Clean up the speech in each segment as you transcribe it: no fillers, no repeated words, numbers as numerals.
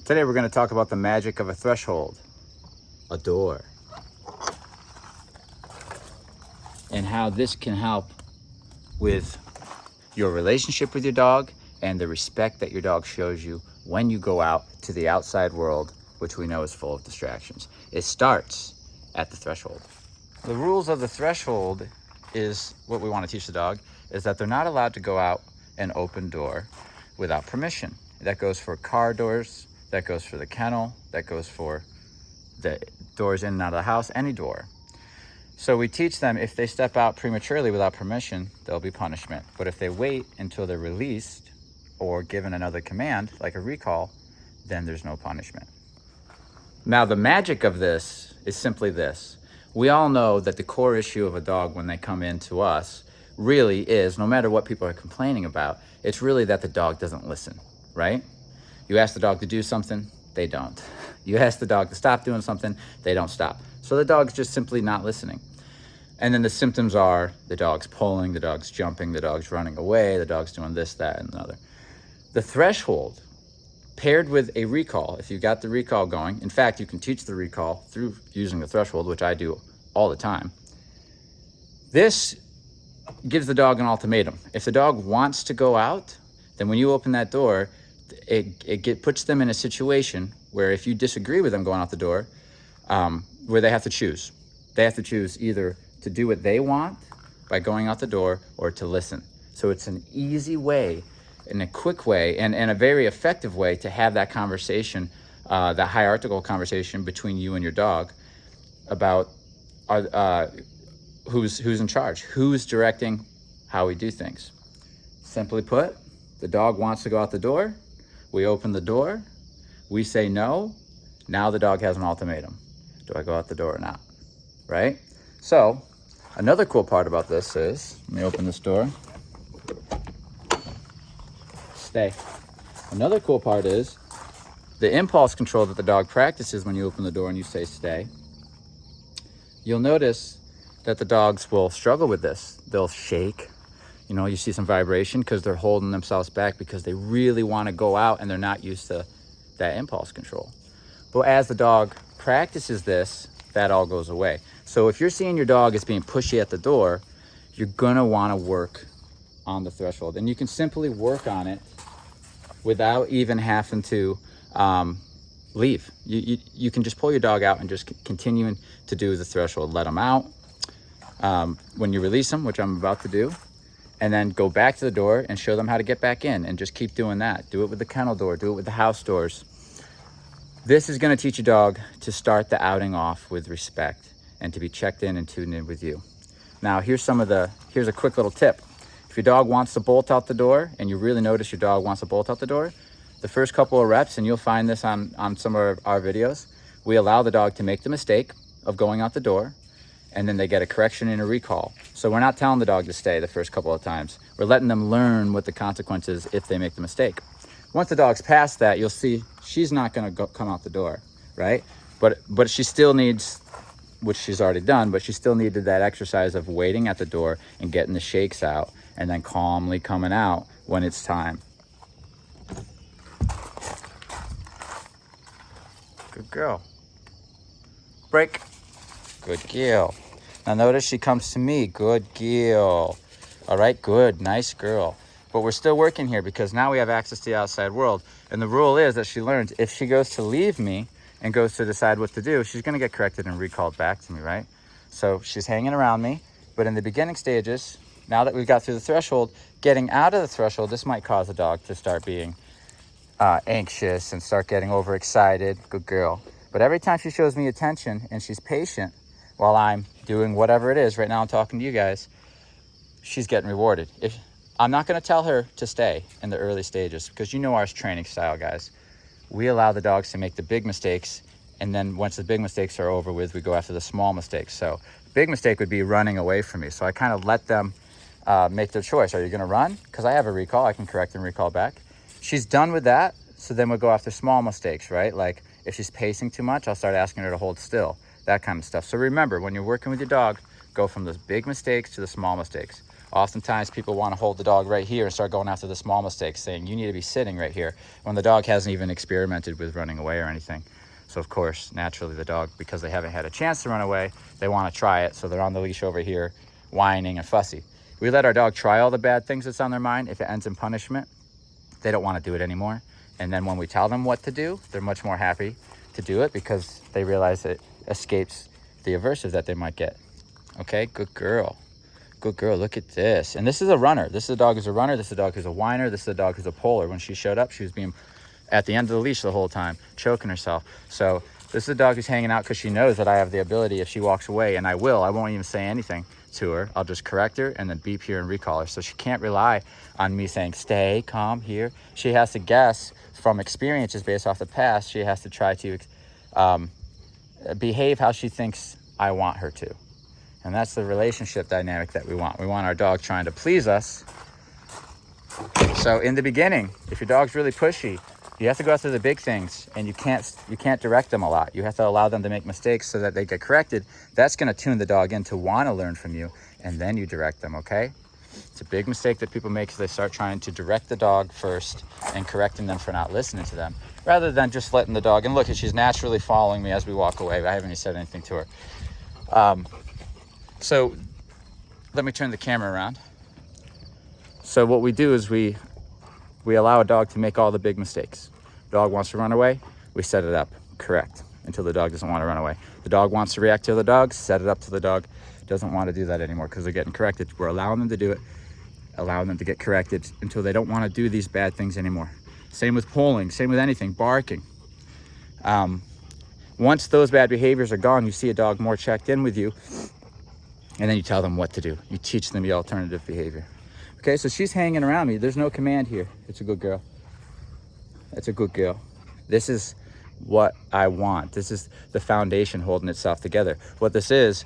Today we're going to talk about the magic of a threshold, a door, and how this can help with your relationship with your dog and the respect that your dog shows you when you go out to the outside world, which we know is full of distractions. It starts at the threshold. The rules of the threshold is what we want to teach the dog, is that they're not allowed to go out an open door without permission. That goes for car doors, that goes for the kennel, that goes for the doors in and out of the house, any door. So we teach them if they step out prematurely without permission, there'll be punishment. But if they wait until they're released or given another command, like a recall, then there's no punishment. Now, the magic of this is simply this. We all know that the core issue of a dog when they come in to us really is, no matter what people are complaining about, it's really that the dog doesn't listen, right? You ask the dog to do something, they don't. You ask the dog to stop doing something, they don't stop. So the dog's just simply not listening. And then the symptoms are the dog's pulling, the dog's jumping, the dog's running away, the dog's doing this, that, and another. The threshold paired with a recall, if you've got the recall going, in fact, you can teach the recall through using the threshold, which I do all the time. This gives the dog an ultimatum. If the dog wants to go out, then when you open that door, it puts them in a situation where if you disagree with them going out the door, where they have to choose. They have to choose either to do what they want by going out the door or to listen. So it's an easy way and a quick way and a very effective way to have that conversation, that hierarchical conversation between you and your dog about who's in charge, who's directing how we do things. Simply put, the dog wants to go out the door. We open the door, we say no, now the dog has an ultimatum. Do I go out the door or not, right? So, another cool part about this is, let me open this door. Stay. Another cool part is the impulse control that the dog practices when you open the door and you say stay. You'll notice that the dogs will struggle with this. They'll shake. You know, you see some vibration because they're holding themselves back because they really want to go out and they're not used to that impulse control. But as the dog practices this, that all goes away. So if you're seeing your dog as being pushy at the door, you're gonna want to work on the threshold. And you can simply work on it without even having to leave. You can just pull your dog out and just continue to do the threshold. Let them out. When you release them, which I'm about to do, and then go back to the door and show them how to get back in and just keep doing that. Do it with the kennel door, do it with the house doors. This is gonna teach your dog to start the outing off with respect and to be checked in and tuned in with you. Now, here's a quick little tip. If your dog wants to bolt out the door and you really notice your dog wants to bolt out the door, the first couple of reps, and you'll find this on some of our videos, we allow the dog to make the mistake of going out the door, and then they get a correction and a recall. So we're not telling the dog to stay the first couple of times. We're letting them learn what the consequence is if they make the mistake. Once the dog's past that, you'll see she's not gonna come out the door, right? But she still needs, which she's already done, but she still needed that exercise of waiting at the door and getting the shakes out and then calmly coming out when it's time. Good girl. Break. Good girl. Now notice she comes to me. Good girl. All right, good, nice girl. But we're still working here because now we have access to the outside world. And the rule is that she learns if she goes to leave me and goes to decide what to do, she's gonna get corrected and recalled back to me, right? So she's hanging around me, but in the beginning stages, now that we've got through the threshold, getting out of the threshold, this might cause the dog to start being anxious and start getting overexcited. Good girl. But every time she shows me attention and she's patient while I'm doing whatever it is, right now I'm talking to you guys, she's getting rewarded. I'm not gonna tell her to stay in the early stages because you know our training style, guys. We allow the dogs to make the big mistakes, and then once the big mistakes are over with, we go after the small mistakes. So big mistake would be running away from me. So I kind of let them make their choice. Are you gonna run? Because I have a recall, I can correct and recall back. She's done with that, so then we'll go after small mistakes, right? Like if she's pacing too much, I'll start asking her to hold still, that kind of stuff. So remember, when you're working with your dog, go from the big mistakes to the small mistakes. Oftentimes people want to hold the dog right here and start going after the small mistakes, saying you need to be sitting right here, when the dog hasn't even experimented with running away or anything. So of course, naturally the dog, because they haven't had a chance to run away, they want to try it. So they're on the leash over here, whining and fussy. We let our dog try all the bad things that's on their mind. If it ends in punishment, they don't want to do it anymore. And then when we tell them what to do, they're much more happy to do it because they realize it escapes the aversive that they might get. Okay, good girl. Good girl, look at this. And this is a runner. This is a dog who's a runner. This is a dog who's a whiner. This is a dog who's a polar. When she showed up, she was being at the end of the leash the whole time, choking herself. So this is a dog who's hanging out because she knows that I have the ability, if she walks away, and I won't even say anything to her. I'll just correct her and then beep here and recall her. So she can't rely on me saying, stay calm here. She has to guess from experiences based off the past. She has to try to behave how she thinks I want her to. And that's the relationship dynamic that we want. We want our dog trying to please us. So in the beginning, if your dog's really pushy, you have to go after the big things, and you can't direct them a lot. You have to allow them to make mistakes so that they get corrected. That's going to tune the dog in to want to learn from you, and then you direct them, okay? It's a big mistake that people make, is they start trying to direct the dog first and correcting them for not listening to them, rather than just letting the dog, and look, she's naturally following me as we walk away. I haven't even said anything to her. So let me turn the camera around. So what we do is we allow a dog to make all the big mistakes. Dog wants to run away, we set it up correct until the dog doesn't want to run away. The dog wants to react to the dog, set it up till the dog doesn't want to do that anymore because they're getting corrected. We're allowing them to do it, allowing them to get corrected until they don't want to do these bad things anymore. Same with pulling, same with anything, barking. Once those bad behaviors are gone, you see a dog more checked in with you, and then you tell them what to do. You teach them the alternative behavior. Okay, so she's hanging around me. There's no command here. It's a good girl. It's a good girl. This is what I want. This is the foundation holding itself together. What this is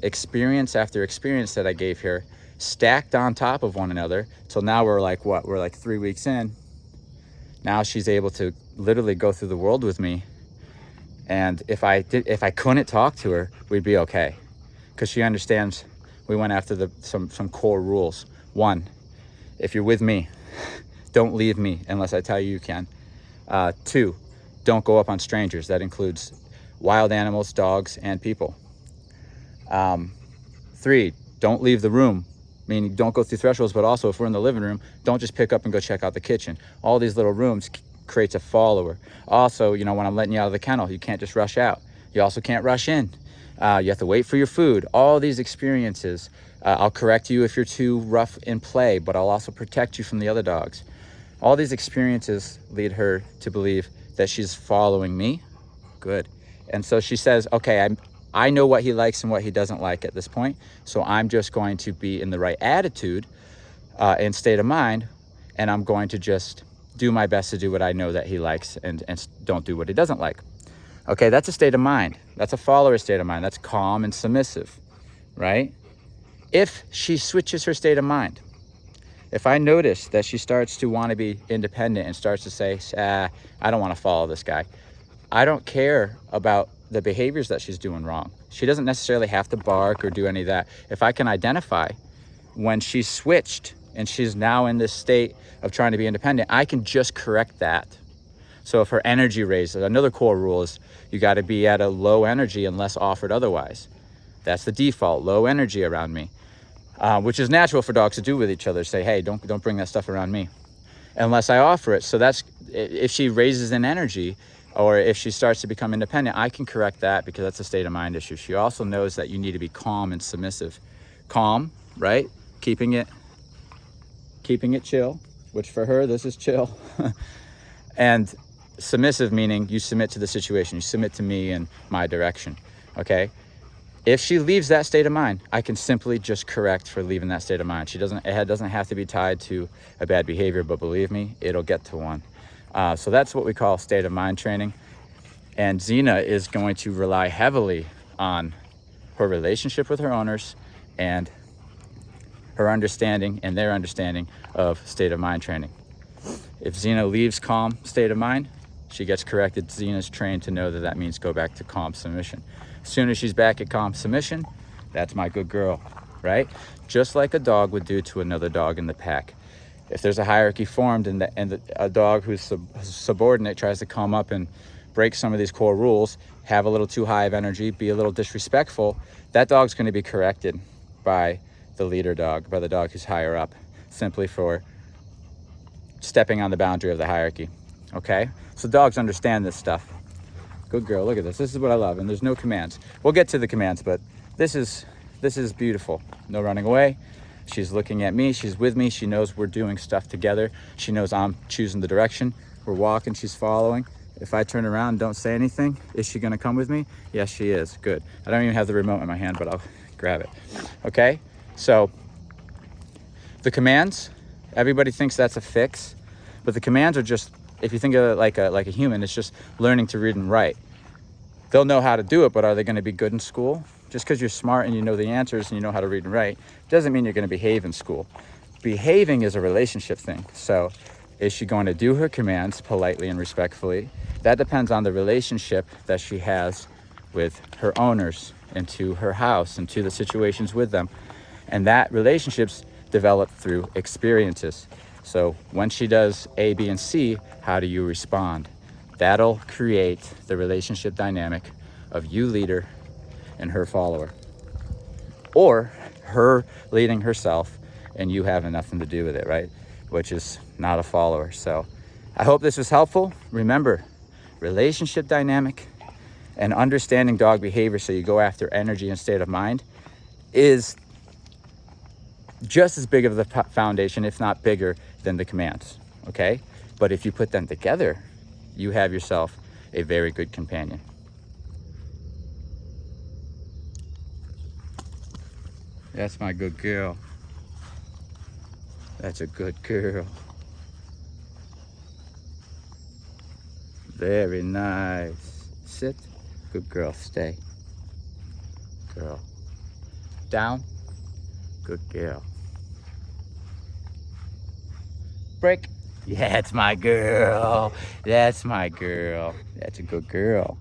experience after experience that I gave her, stacked on top of one another, till now we're like, what? We're like 3 weeks in. Now she's able to literally go through the world with me. And if I couldn't talk to her, we'd be okay. Because she understands we went after some core rules. 1, if you're with me, don't leave me unless I tell you you can. 2, don't go up on strangers. That includes wild animals, dogs, and people. 3, don't leave the room, meaning don't go through thresholds, but also if we're in the living room, don't just pick up and go check out the kitchen. All these little rooms creates a follower. Also, when I'm letting you out of the kennel, you can't just rush out. You also can't rush in. You have to wait for your food. All these experiences. I'll correct you if you're too rough in play, but I'll also protect you from the other dogs. All these experiences lead her to believe that she's following me. Good. And so she says, okay, I know what he likes and what he doesn't like at this point, so I'm just going to be in the right attitude and state of mind, and I'm going to just do my best to do what I know that he likes and don't do what he doesn't like. Okay, that's a state of mind. That's a follower state of mind. That's calm and submissive, right? If she switches her state of mind, if I notice that she starts to want to be independent and starts to say, I don't want to follow this guy, I don't care about the behaviors that she's doing wrong. She doesn't necessarily have to bark or do any of that. If I can identify when she's switched and she's now in this state of trying to be independent, I can just correct that. So if her energy raises, another core rule is you got to be at a low energy unless offered otherwise. That's the default, low energy around me, which is natural for dogs to do with each other. Say, hey, don't bring that stuff around me unless I offer it. So that's, if she raises in energy or if she starts to become independent, I can correct that because that's a state of mind issue. She also knows that you need to be calm and submissive. Calm, right? Keeping it chill, which for her, this is chill. And submissive, meaning you submit to the situation, you submit to me and my direction, okay? If she leaves that state of mind, I can simply just correct for leaving that state of mind. It doesn't have to be tied to a bad behavior, but believe me, it'll get to one. So that's what we call state of mind training. And Zena is going to rely heavily on her relationship with her owners and her understanding and their understanding of state of mind training. If Zena leaves calm state of mind, she gets corrected. Zena's trained to know that that means go back to calm submission. As soon as she's back at calm submission, that's my good girl. right? Just like a dog would do to another dog in the pack. If there's a hierarchy formed and a dog who's subordinate tries to come up and break some of these core rules, have a little too high of energy, be a little disrespectful, that dog's going to be corrected by the leader dog, by the dog who's higher up, simply for stepping on the boundary of the hierarchy. Okay? So dogs understand this stuff. Good girl, look at this. This is what I love, and there's no commands. We'll get to the commands, but this is beautiful. No running away. She's looking at me, she's with me, she knows we're doing stuff together. She knows I'm choosing the direction. We're walking, she's following. If I turn around and don't say anything, is she gonna come with me? Yes, she is. Good. I don't even have the remote in my hand, but I'll grab it. Okay? So the commands, everybody thinks that's a fix, but the commands are just, if you think of it like a human, it's just learning to read and write. They'll know how to do it, but are they going to be good in school? Just because you're smart and you know the answers and you know how to read and write doesn't mean you're going to behave in school. Behaving is a relationship thing. So is she going to do her commands politely and respectfully? That depends on the relationship that she has with her owners and to her house and to the situations with them. And that relationship's developed through experiences. So when she does A, B, and C, how do you respond? That'll create the relationship dynamic of you leader and her follower. Or her leading herself and you having nothing to do with it, right? Which is not a follower. So I hope this was helpful. Remember, relationship dynamic and understanding dog behavior so you go after energy and state of mind is just as big of the foundation, if not bigger, than the commands, okay? But if you put them together, you have yourself a very good companion. That's my good girl. That's a good girl. Very nice. Sit. Good girl. Stay. Girl. Down. Good girl. Break. Yeah, it's my girl. That's my girl. That's a good girl.